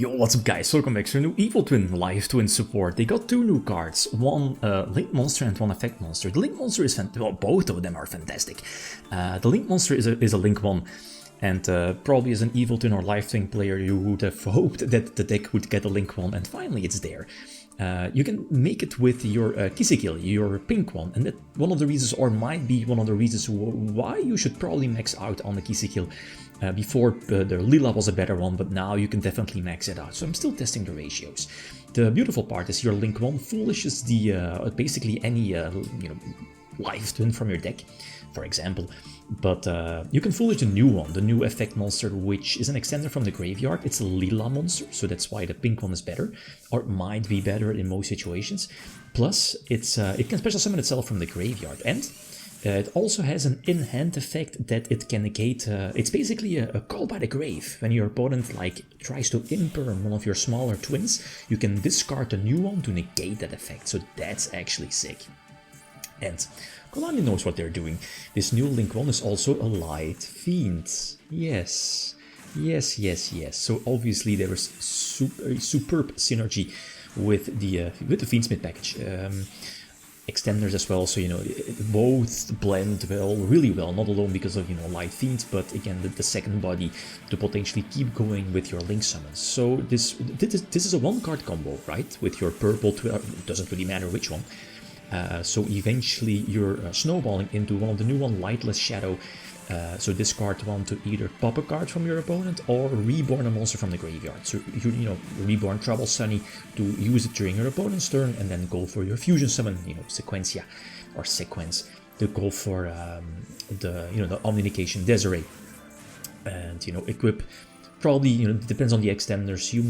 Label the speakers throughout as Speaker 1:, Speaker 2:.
Speaker 1: Yo, what's up guys, welcome back to a new Evil Twin Live Twin support. They got two new cards, one Link Monster and one Effect Monster. The Link Monster is fantastic, well, both of them are fantastic. The Link Monster is a Link 1, and probably as an Evil Twin or Live Twin player you would have hoped that the deck would get a Link 1, and finally it's there. You can make it with your Kisikil, your pink one, and that one of the reasons, or might be one of the reasons why you should probably max out on the Kisikil. Before the Lila was a better one, but now you can definitely max it out, so I'm still testing the ratios. The beautiful part is your Link 1 foolishes the basically any Live Twin from your deck, for example. But you can foolish the new one, the new Effect Monster, which is an extender from the graveyard. It's a Lila monster, so that's why the pink one is better, or might be better in most situations. Plus, it can special summon itself from the graveyard, and it also has an in-hand effect that it can negate. It's basically a call by the grave. When your opponent tries to imperm one of your smaller twins, you can discard a new one to negate that effect, so that's actually sick. And Konami knows what they're doing. This new Link 1 is also a Light Fiend. Yes. So obviously there is superb synergy with the Fiendsmith package. Extenders as well, so both blend really well, not alone because of Light Fiend, but again the second body to potentially keep going with your Link summons. So this is a one-card combo, right? With your purple, it doesn't really matter which one. So eventually you're snowballing into one of the new one, Lightless Shadow. So discard one to either pop a card from your opponent or reborn a monster from the graveyard. So you reborn Trouble Sunny to use it during your opponent's turn, and then go for your fusion summon, Sequencia or Sequence, to go for the Omnication Desiree, and equip. Probably depends on the extenders. You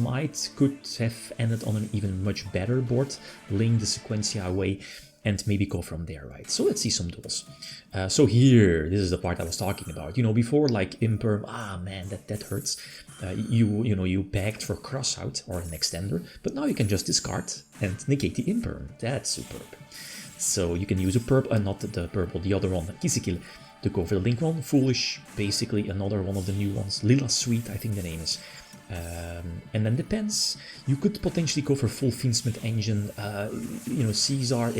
Speaker 1: could have ended on an even much better board, laying the Sequencia away, and maybe go from there, right? So let's see some duels. So here, this is the part I was talking about. Before Imperm, man, that hurts. You begged for Crossout or an extender, but now you can just discard and negate the Imperm. That's superb. So you can use a purple, not the purple, the other one, Kisikil, to go for the Link 1. Foolish, basically another one of the new ones. Lila Sweet, I think the name is. And then depends, you could potentially go for full Fiendsmith engine, Caesar,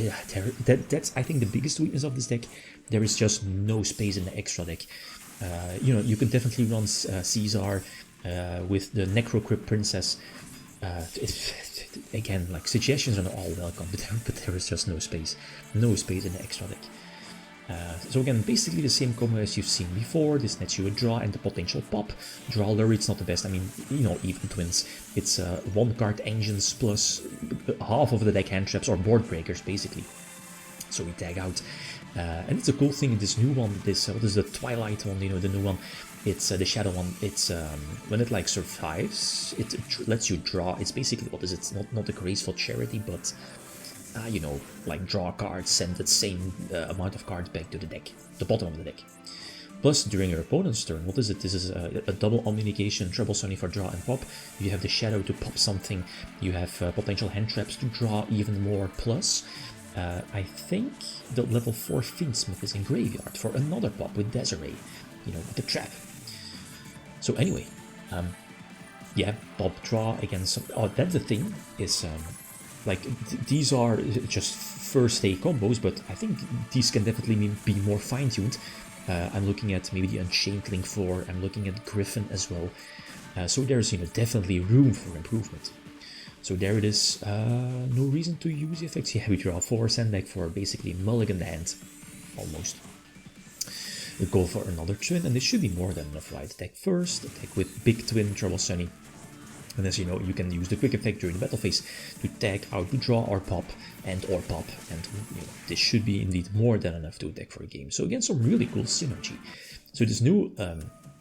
Speaker 1: that's I think the biggest weakness of this deck. There is just no space in the extra deck. You can definitely run Caesar with the Necrocrypt Princess. Again, suggestions are all welcome, but there is just no space in the extra deck. So again, basically the same combo as you've seen before. This nets you a draw and the potential pop. Draw lure, it's not the best. I mean, even twins. It's one card engines plus half of the deck hand traps or board breakers, basically. So we tag out. And it's a cool thing, this new one, what is the Twilight one, the new one. It's the Shadow one. It's when it survives, it lets you draw. It's basically, what is it? Not a graceful charity, but draw cards, send the same amount of cards back to the deck, the bottom of the deck. Plus, during your opponent's turn, what is it? This is a double Omnication, Trouble Sunny for draw and pop. You have the Shadow to pop something. You have potential hand traps to draw even more. Plus, I think the level 4 Fiendsmith is in graveyard for another pop with Desiree, with the trap. So anyway, yeah, pop, draw against some. Oh, that's the thing, is these are just first day combos, but I think these can definitely be more fine-tuned. I'm looking at maybe the Unchained Link 4, I'm looking at Griffin as well. So there's definitely room for improvement. So there it is. No reason to use the effects. Yeah, we draw 4, send back for basically mulligan the hand, almost. We go for another twin, and this should be more than enough, right? Attack first, attack with big twin, Trouble Sunny. And as you know, you can use the quick effect during the battle phase to tag out, to draw or pop, and this should be indeed more than enough to attack for a game. So again, some really cool synergy. So this new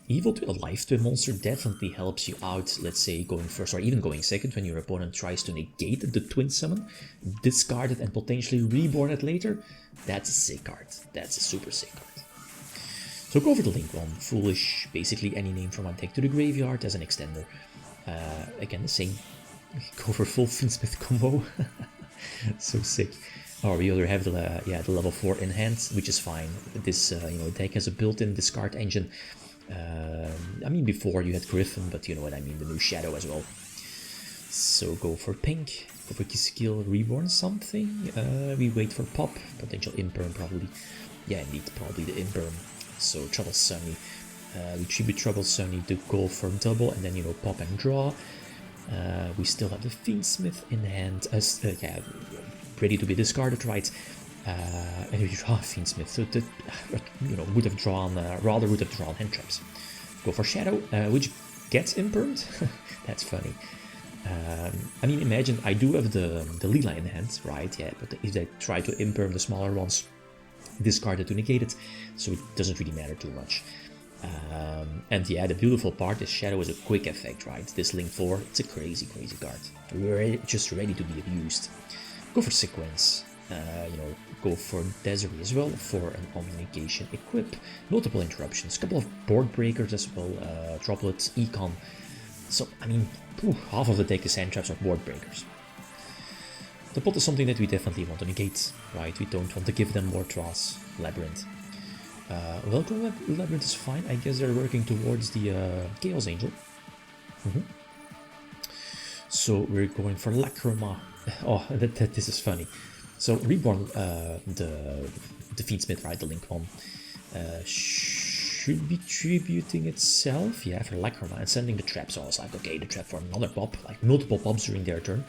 Speaker 1: Evil Twin, a Live Twin monster, definitely helps you out, let's say going first or even going second when your opponent tries to negate the twin summon, discard it and potentially reborn it later. That's a sick card. That's a super sick card. So go for the Link 1, Foolish, basically any name from my deck to the graveyard as an extender. Again, the same. Go for full Fiendsmith combo. So sick. Or we either have the level 4 in hand, which is fine. This deck has a built-in discard engine. I mean, before you had Griffin, but you know what I mean, the new Shadow as well. So go for pink, go for skill, reborn something. We wait for pop, potential imperm probably. Yeah, indeed, probably the imperm. So Trouble Sunny. We tribute Trouble Sunny to go for double, and then, you know, pop and draw. We still have the Fiendsmith in hand, yeah, ready to be discarded, right? And we draw Fiendsmith, so that, you know, would have drawn, rather would have drawn hand traps. Go for Shadow, which gets impermed. That's funny. I mean, imagine I do have the Lila in hand, right? Yeah, but if they try to imperm the smaller ones, discard it to negate it, so it doesn't really matter too much. And yeah, the beautiful part is Shadow is a quick effect, right? This Link 4, it's a crazy card. We're just ready to be abused. Go for Sequence, you know, go for Desiree as well, for an Omnication equip, multiple interruptions, couple of board breakers as well, droplets, econ. So, I mean, half of the deck is hand traps or board breakers. The pot is something that we definitely want to negate, right? We don't want to give them more draws. Labyrinth. Welcome Labyrinth is fine. I guess they're working towards the Chaos Angel. So we're going for Lacrima. Oh, this is funny. So Reborn, the Fiendsmith, right? The Link one should be tributing itself. Yeah, for Lacrima and sending the trap. So I was like, okay, the trap for another pop, like multiple pops during their turn.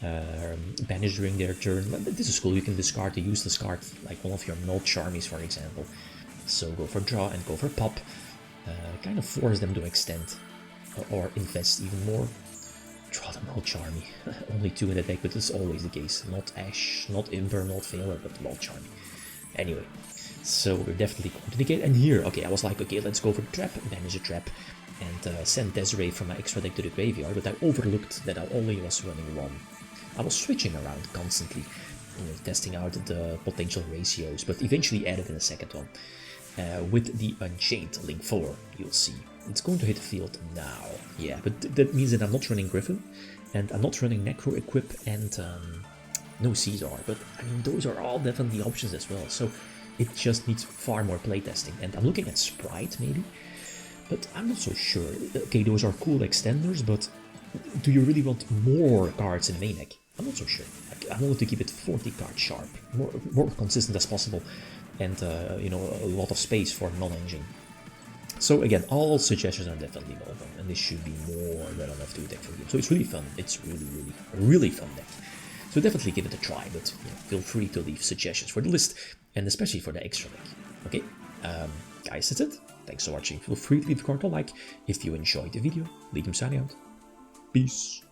Speaker 1: Banish during their turn. This is cool. You can discard the useless card, like one of your null Charmies, for example. So go for draw and go for pop. Kind of force them to extend or invest even more. Draw the null Charmy. Only 2 in the deck, but this is always the case. Not Ash, not Imper, not Failure, but null Charmy. Anyway, so we're definitely going to negate. And here, okay, I was like, okay, let's go for the trap, banish a trap, and send Desiree from my extra deck to the graveyard. But I overlooked that I only was running 1. I was switching around constantly, you know, testing out the potential ratios, but eventually added in a second one. With the Unchained Link 4, you'll see. It's going to hit the field now. Yeah, but that means that I'm not running Griffin, and I'm not running Necro Equip, and no Caesar. But, I mean, those are all definitely options as well, so it just needs far more playtesting. And I'm looking at Sprite, maybe, but I'm not so sure. Okay, those are cool extenders, but do you really want more cards in main deck? I'm not so sure. I wanted to keep it 40 cards sharp, more consistent as possible, and you know, a lot of space for non-engine. So again, all suggestions are definitely welcome, and this should be more than enough to deck for you. So it's really fun. It's really fun deck. So definitely give it a try, but you know, feel free to leave suggestions for the list, and especially for the extra deck. Okay, guys, that's it. Thanks for watching. Feel free to leave a comment or like if you enjoyed the video. Leave them signing out. Peace.